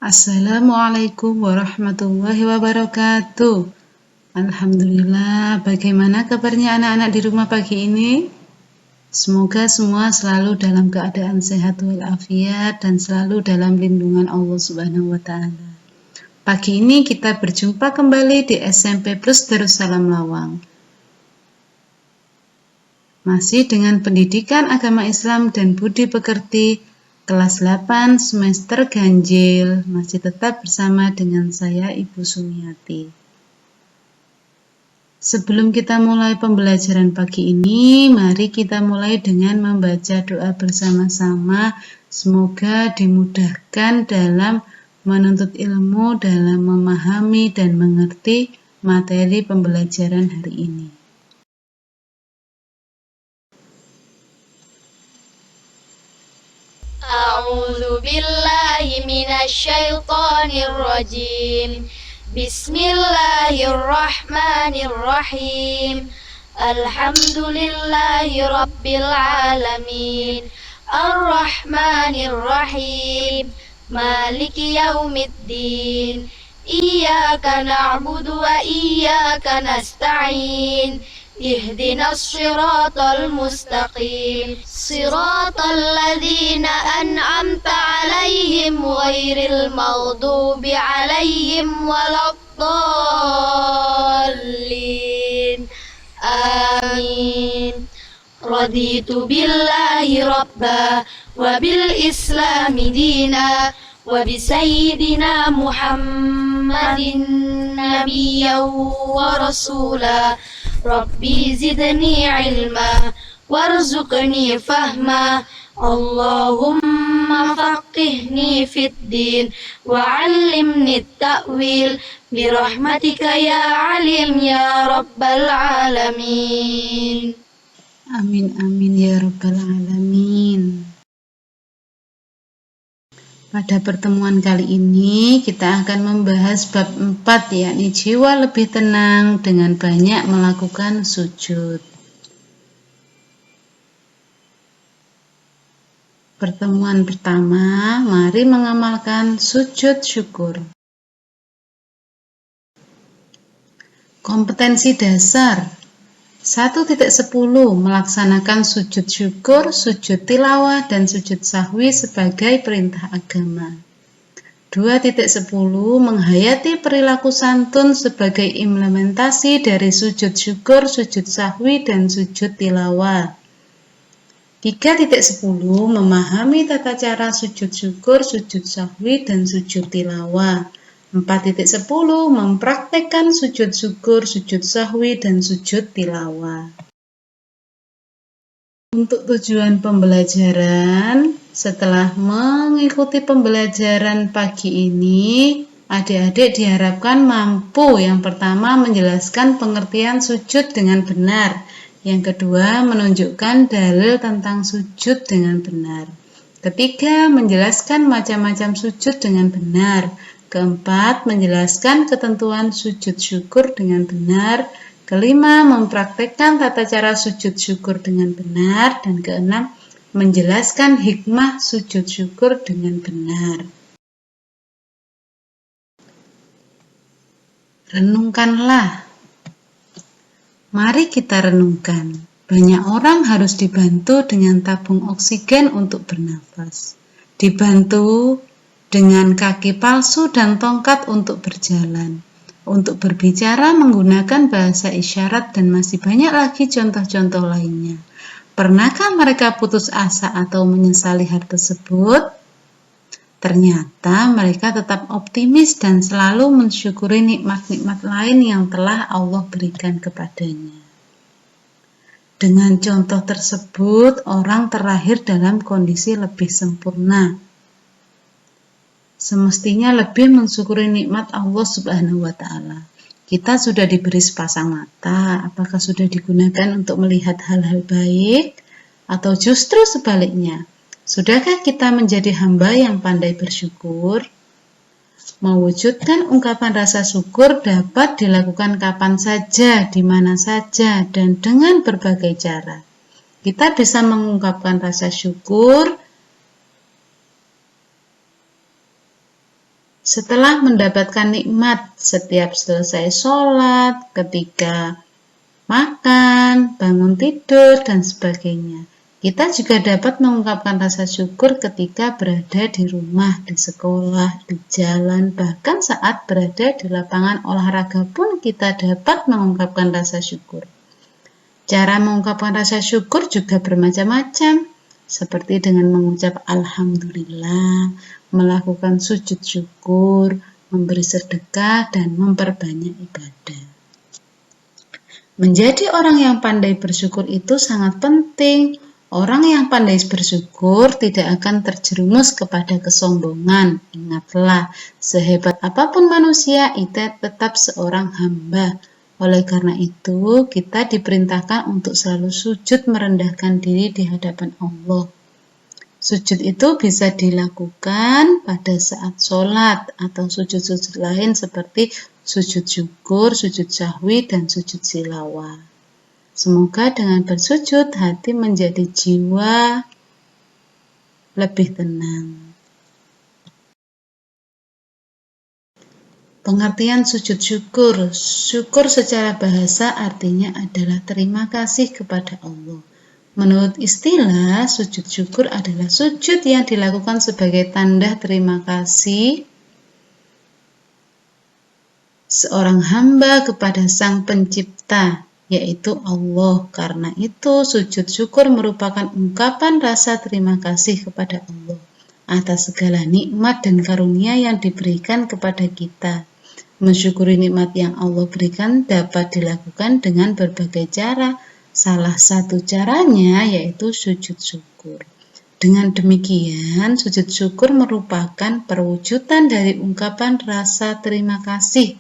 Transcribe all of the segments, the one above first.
Assalamualaikum warahmatullahi wabarakatuh. Alhamdulillah, bagaimana kabarnya anak-anak di rumah pagi ini? Semoga semua selalu dalam keadaan sehat walafiat dan selalu dalam lindungan Allah Subhanahu wa taala. Pagi ini kita berjumpa kembali di SMP Plus Darussalam Lawang. Masih dengan pendidikan agama Islam dan budi pekerti kelas 8 semester ganjil, masih tetap bersama dengan saya Ibu Sumiati. Sebelum kita mulai pembelajaran pagi ini, mari kita mulai dengan membaca doa bersama-sama. Semoga dimudahkan dalam menuntut ilmu, dalam memahami dan mengerti materi pembelajaran hari ini. أعوذ بالله من الشيطان الرجيم بسم الله الرحمن الرحيم الحمد لله رب العالمين الرحمن الرحيم مالك يوم الدين إياك نعبد وإياك نستعين اهدنا الصراط المستقيم صراط الذين أنعمت عليهم غير المغضوب عليهم ولا الضالين آمين رضيت بالله ربا وبالإسلام دينا وبسيدنا محمد نبيا ورسولا ربي زدني علما وارزقني فهما اللهم فقهني في الدين وعلمني التأويل برحمتك يا عليم يا رب العالمين Amin amin ya rabbal alamin. Pada pertemuan kali ini kita akan membahas bab 4, yakni jiwa lebih tenang dengan banyak melakukan sujud. Pertemuan pertama, mari mengamalkan sujud syukur. Kompetensi dasar 1.10 melaksanakan sujud syukur, sujud tilawah, dan sujud sahwi sebagai perintah agama. 2.10 menghayati perilaku santun sebagai implementasi dari sujud syukur, sujud sahwi, dan sujud tilawah. 3.10 memahami tata cara sujud syukur, sujud sahwi, dan sujud tilawah. 4.10 mempraktekkan sujud syukur, sujud sahwi, dan sujud tilawah. Untuk tujuan pembelajaran, setelah mengikuti pembelajaran pagi ini, adik-adik diharapkan mampu yang pertama menjelaskan pengertian sujud dengan benar, yang kedua menunjukkan dalil tentang sujud dengan benar, ketiga menjelaskan macam-macam sujud dengan benar, keempat, menjelaskan ketentuan sujud syukur dengan benar. Kelima, mempraktekkan tata cara sujud syukur dengan benar. Dan keenam, menjelaskan hikmah sujud syukur dengan benar. Renungkanlah. Mari kita renungkan. Banyak orang harus dibantu dengan tabung oksigen untuk bernafas. Dibantu dengan kaki palsu dan tongkat untuk berjalan, untuk berbicara menggunakan bahasa isyarat, dan masih banyak lagi contoh-contoh lainnya. Pernahkah mereka putus asa atau menyesali hal tersebut? Ternyata mereka tetap optimis dan selalu mensyukuri nikmat-nikmat lain yang telah Allah berikan kepadanya. Dengan contoh tersebut, orang terlahir dalam kondisi lebih sempurna. Semestinya lebih mensyukuri nikmat Allah Subhanahu wa taala. Kita sudah diberi sepasang mata, apakah sudah digunakan untuk melihat hal-hal baik atau justru sebaliknya? Sudahkah kita menjadi hamba yang pandai bersyukur? Mewujudkan ungkapan rasa syukur dapat dilakukan kapan saja, di mana saja, dan dengan berbagai cara. Kita bisa mengungkapkan rasa syukur Setelah mendapatkan nikmat setiap selesai sholat, ketika makan, bangun tidur, dan sebagainya. Kita juga dapat mengungkapkan rasa syukur ketika berada di rumah, di sekolah, di jalan, bahkan saat berada di lapangan olahraga pun kita dapat mengungkapkan rasa syukur. Cara mengungkapkan rasa syukur juga bermacam-macam, seperti dengan mengucap Alhamdulillah, melakukan sujud syukur, memberi sedekah, dan memperbanyak ibadah. Menjadi orang yang pandai bersyukur itu sangat penting. Orang yang pandai bersyukur tidak akan terjerumus kepada kesombongan. Ingatlah, sehebat apapun manusia, itu tetap seorang hamba. Oleh karena itu, kita diperintahkan untuk selalu sujud merendahkan diri di hadapan Allah. Sujud itu bisa dilakukan pada saat sholat atau sujud-sujud lain seperti sujud syukur, sujud sahwi, dan sujud tilawah. Semoga dengan bersujud hati menjadi jiwa lebih tenang. Pengertian sujud syukur. Syukur secara bahasa artinya adalah terima kasih kepada Allah. Menurut istilah, sujud syukur adalah sujud yang dilakukan sebagai tanda terima kasih seorang hamba kepada Sang Pencipta, yaitu Allah. Karena itu, sujud syukur merupakan ungkapan rasa terima kasih kepada Allah atas segala nikmat dan karunia yang diberikan kepada kita. Mensyukuri nikmat yang Allah berikan dapat dilakukan dengan berbagai cara. Salah satu caranya yaitu sujud syukur. Dengan demikian, sujud syukur merupakan perwujudan dari ungkapan rasa terima kasih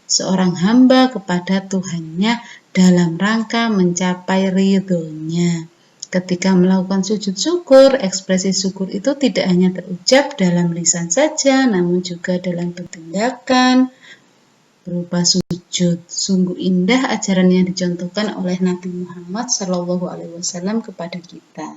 seorang hamba kepada Tuhannya dalam rangka mencapai ridhonya. Ketika melakukan sujud syukur, ekspresi syukur itu tidak hanya terucap dalam lisan saja, namun juga dalam pertindakan berupa sujud. Sungguh indah ajaran yang dicontohkan oleh Nabi Muhammad SAW kepada kita.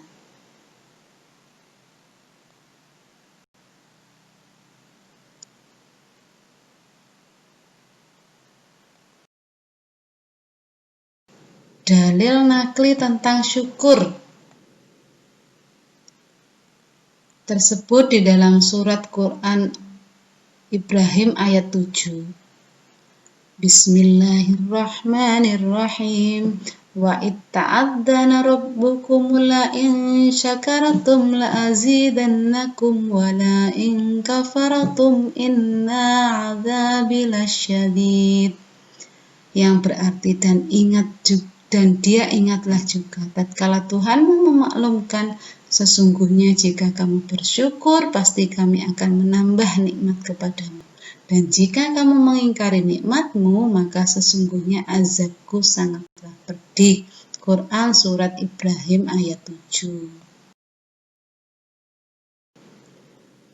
Dalil nakli tentang syukur tersebut di dalam surat Quran Ibrahim ayat 7. Bismillahirrahmanirrahim. Wa itta'adzana rabbukum la in syakartum la azidannakum wa la in kafartum inna adzabi lasyadid. Yang berarti dan dia ingatlah juga tatkala Tuhanmu memaklumkan, sesungguhnya jika kamu bersyukur pasti kami akan menambah nikmat kepadamu. Dan jika kamu mengingkari nikmatmu, maka sesungguhnya azabku sangatlah pedih. Quran Surat Ibrahim ayat 7.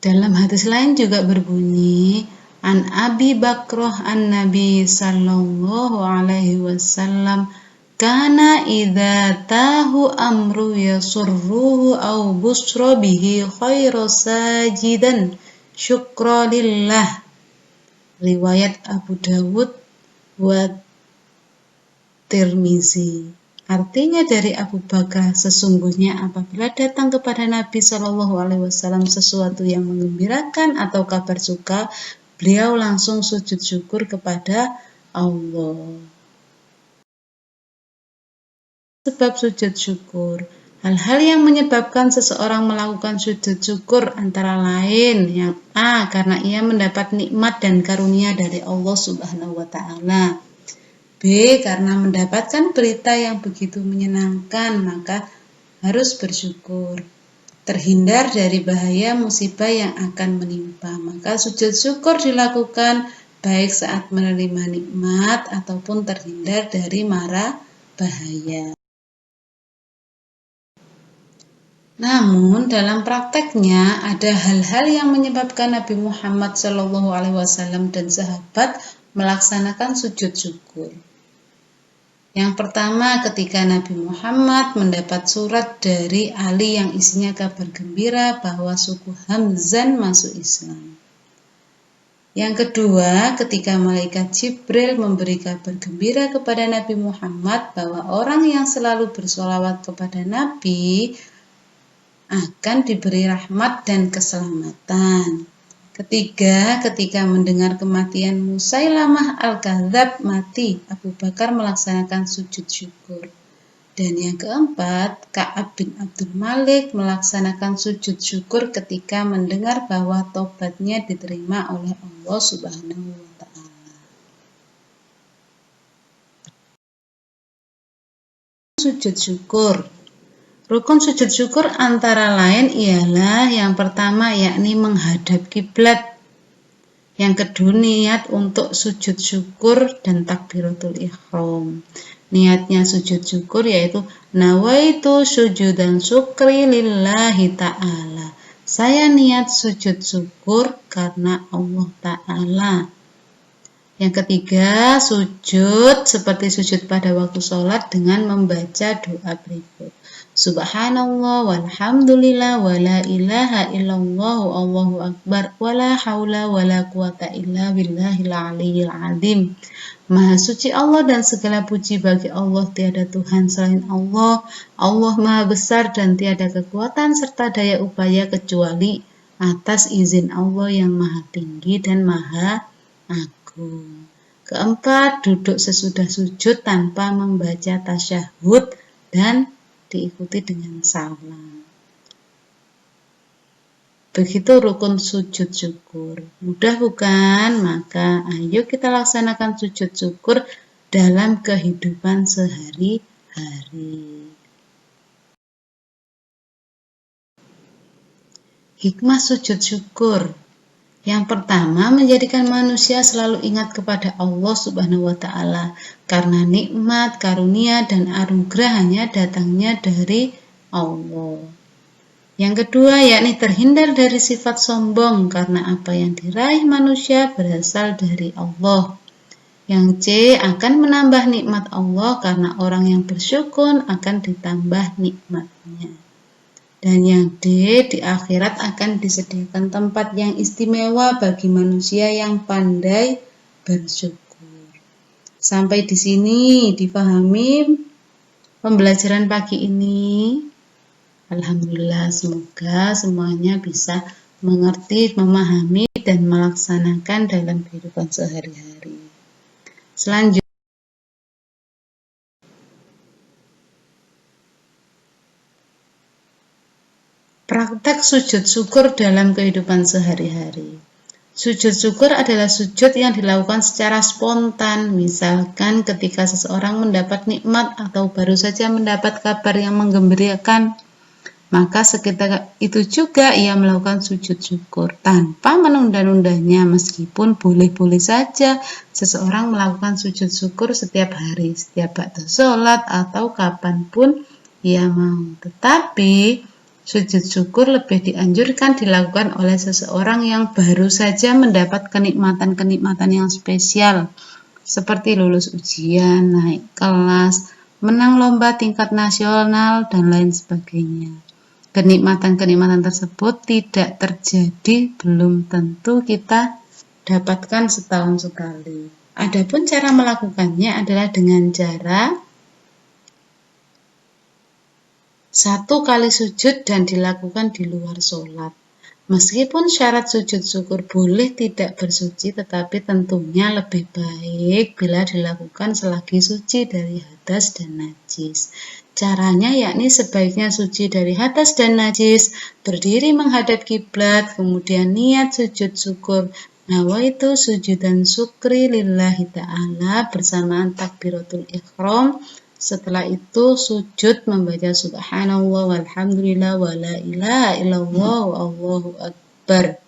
Dalam hadis lain juga berbunyi, An Abi Bakrah an Nabi sallallahu alaihi wasallam, kana idza tahu amru yasurruhu aw busra bihi khairu sajidan syukra lillah. Riwayat Abu Dawud wa Tirmizi. Artinya dari Abu Bakar, sesungguhnya apabila datang kepada Nabi SAW sesuatu yang menggembirakan atau kabar suka, beliau langsung sujud syukur kepada Allah. Sebab sujud syukur. Hal-hal yang menyebabkan seseorang melakukan sujud syukur antara lain yang A. Karena ia mendapat nikmat dan karunia dari Allah Subhanahu wa Ta'ala. B. Karena mendapatkan berita yang begitu menyenangkan, maka harus bersyukur. Terhindar dari bahaya musibah yang akan menimpa, maka sujud syukur dilakukan baik saat menerima nikmat ataupun terhindar dari mara bahaya. Namun dalam prakteknya ada hal-hal yang menyebabkan Nabi Muhammad SAW dan sahabat melaksanakan sujud syukur. Yang pertama, ketika Nabi Muhammad mendapat surat dari Ali yang isinya kabar gembira bahwa suku Hamzan masuk Islam. Yang kedua, ketika malaikat Jibril memberi kabar gembira kepada Nabi Muhammad bahwa orang yang selalu bersolawat kepada Nabi akan diberi rahmat dan keselamatan. Ketiga, ketika mendengar kematian Musailamah Al-Kadzab mati, Abu Bakar melaksanakan sujud syukur. Dan yang keempat, Ka'ab bin Abdul Malik melaksanakan sujud syukur ketika mendengar bahwa tobatnya diterima oleh Allah Subhanahu wa Ta'ala. Sujud syukur. Rukun sujud syukur antara lain ialah yang pertama yakni menghadap kiblat. Yang kedua niat untuk sujud syukur dan takbiratul ihram. Niatnya sujud syukur yaitu nawaitu sujudan syukri lillahi ta'ala. Saya niat sujud syukur karena Allah Ta'ala. Yang ketiga, sujud seperti sujud pada waktu sholat dengan membaca doa berikut. Subhanallah walhamdulillah wala ilaha illallah Allahu akbar wala haula wala quwata illa billahil aliyyil azim. Maha suci Allah dan segala puji bagi Allah, tiada Tuhan selain Allah. Allah maha besar dan tiada kekuatan serta daya upaya kecuali atas izin Allah yang maha tinggi dan maha agung. Keempat, duduk sesudah sujud tanpa membaca tasyahud dan diikuti dengan salam. Begitu rukun sujud syukur. Mudah bukan? Maka ayo kita laksanakan sujud syukur dalam kehidupan sehari-hari. Hikmah sujud syukur. Yang pertama, menjadikan manusia selalu ingat kepada Allah Subhanahu wa Ta'ala karena nikmat, karunia, dan anugerah hanya datangnya dari Allah. Yang kedua, yakni terhindar dari sifat sombong karena apa yang diraih manusia berasal dari Allah. Yang C, akan menambah nikmat Allah karena orang yang bersyukur akan ditambah nikmatnya. Dan yang D, di akhirat akan disediakan tempat yang istimewa bagi manusia yang pandai bersyukur. Sampai di sini dipahami pembelajaran pagi ini. Alhamdulillah, semoga semuanya bisa mengerti, memahami, dan melaksanakan dalam kehidupan sehari-hari. Selanjutnya, praktek sujud syukur dalam kehidupan sehari-hari. Sujud syukur adalah sujud yang dilakukan secara spontan, misalkan ketika seseorang mendapat nikmat atau baru saja mendapat kabar yang menggembirakan, maka seketika itu juga ia melakukan sujud syukur tanpa menunda-nundanya, meskipun boleh-boleh saja seseorang melakukan sujud syukur setiap hari, setiap waktu sholat atau kapanpun ia mau. Tetapi sujud syukur lebih dianjurkan dilakukan oleh seseorang yang baru saja mendapat kenikmatan-kenikmatan yang spesial, seperti lulus ujian, naik kelas, menang lomba tingkat nasional, dan lain sebagainya. Kenikmatan-kenikmatan tersebut tidak terjadi, belum tentu kita dapatkan setahun sekali. Adapun cara melakukannya adalah dengan cara 1 kali sujud dan dilakukan di luar sholat. Meskipun syarat sujud syukur boleh tidak bersuci, tetapi tentunya lebih baik bila dilakukan selagi suci dari hadas dan najis. Caranya yakni sebaiknya suci dari hadas dan najis, berdiri menghadap kiblat, kemudian niat sujud syukur. Nawaitu sujudan syukri lillahi ta'ala bersamaan takbiratul ihram. Setelah itu sujud membaca subhanallah walhamdulillah wala ilaha illallah Allahu akbar.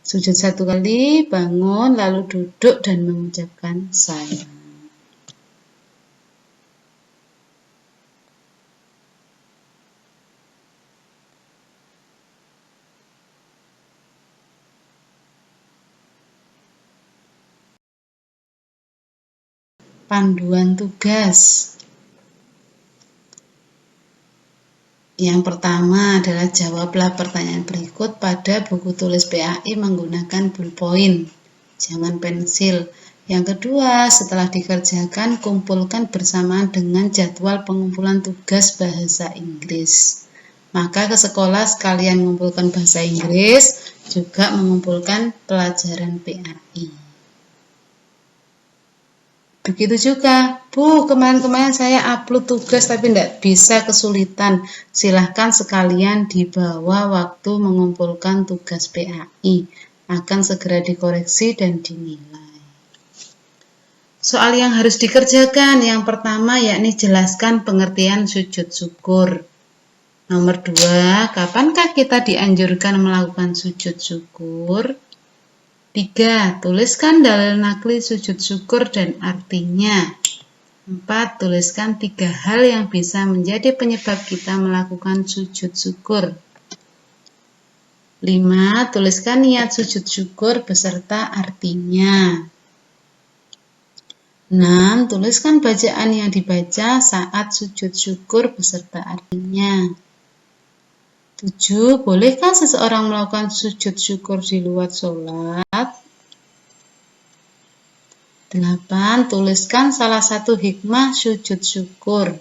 Sujud 1 kali, bangun, lalu duduk dan mengucapkan salam. Panduan tugas. Yang pertama adalah jawablah pertanyaan berikut pada buku tulis PAI menggunakan ballpoint, jangan pensil. Yang kedua, setelah dikerjakan, kumpulkan bersamaan dengan jadwal pengumpulan tugas bahasa Inggris. Maka ke sekolah sekalian mengumpulkan bahasa Inggris, juga mengumpulkan pelajaran PAI. Begitu juga, Bu, kemarin-kemarin saya upload tugas tapi tidak bisa, kesulitan. Silahkan sekalian dibawa waktu mengumpulkan tugas PAI. Akan segera dikoreksi dan dinilai. Soal yang harus dikerjakan, yang pertama yakni jelaskan pengertian sujud syukur. Nomor 2, kapankah kita dianjurkan melakukan sujud syukur? 3. Tuliskan dalil nakli sujud syukur dan artinya. 4. Tuliskan 3 hal yang bisa menjadi penyebab kita melakukan sujud syukur. 5. Tuliskan niat sujud syukur beserta artinya. 6. Tuliskan bacaan yang dibaca saat sujud syukur beserta artinya. 7. Bolehkah seseorang melakukan sujud syukur di luar sholat? 8. Tuliskan salah satu hikmah sujud syukur.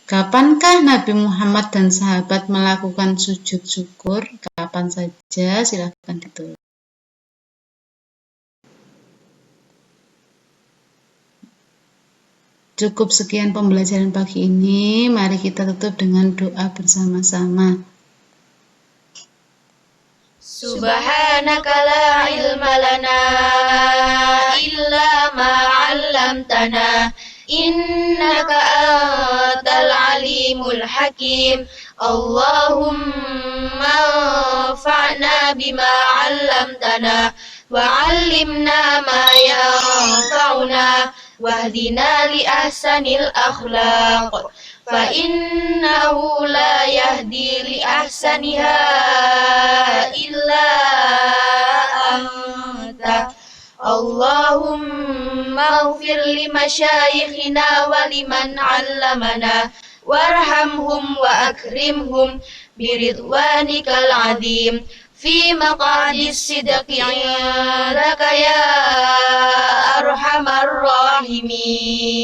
Kapankah Nabi Muhammad dan sahabat melakukan sujud syukur? Kapan saja? Silakan ditulis. Cukup sekian pembelajaran pagi ini. Mari kita tutup dengan doa bersama-sama. Subhanaka la ilma lana illa ma 'allamtana innaka antal alimul hakim. Allahumma anfa'na bima 'allamtana wa 'allimna ma yanfa'una wahdina li ahsanil akhlaq fa innahu la yahdi li ahsaniha illa anta. Allahumma ighfir li masyayikhina wa liman 'allamana warhamhum wa akrimhum biridwanikal 'azim fi maq'adis sidqi 'indaka ya arhamar rahimin.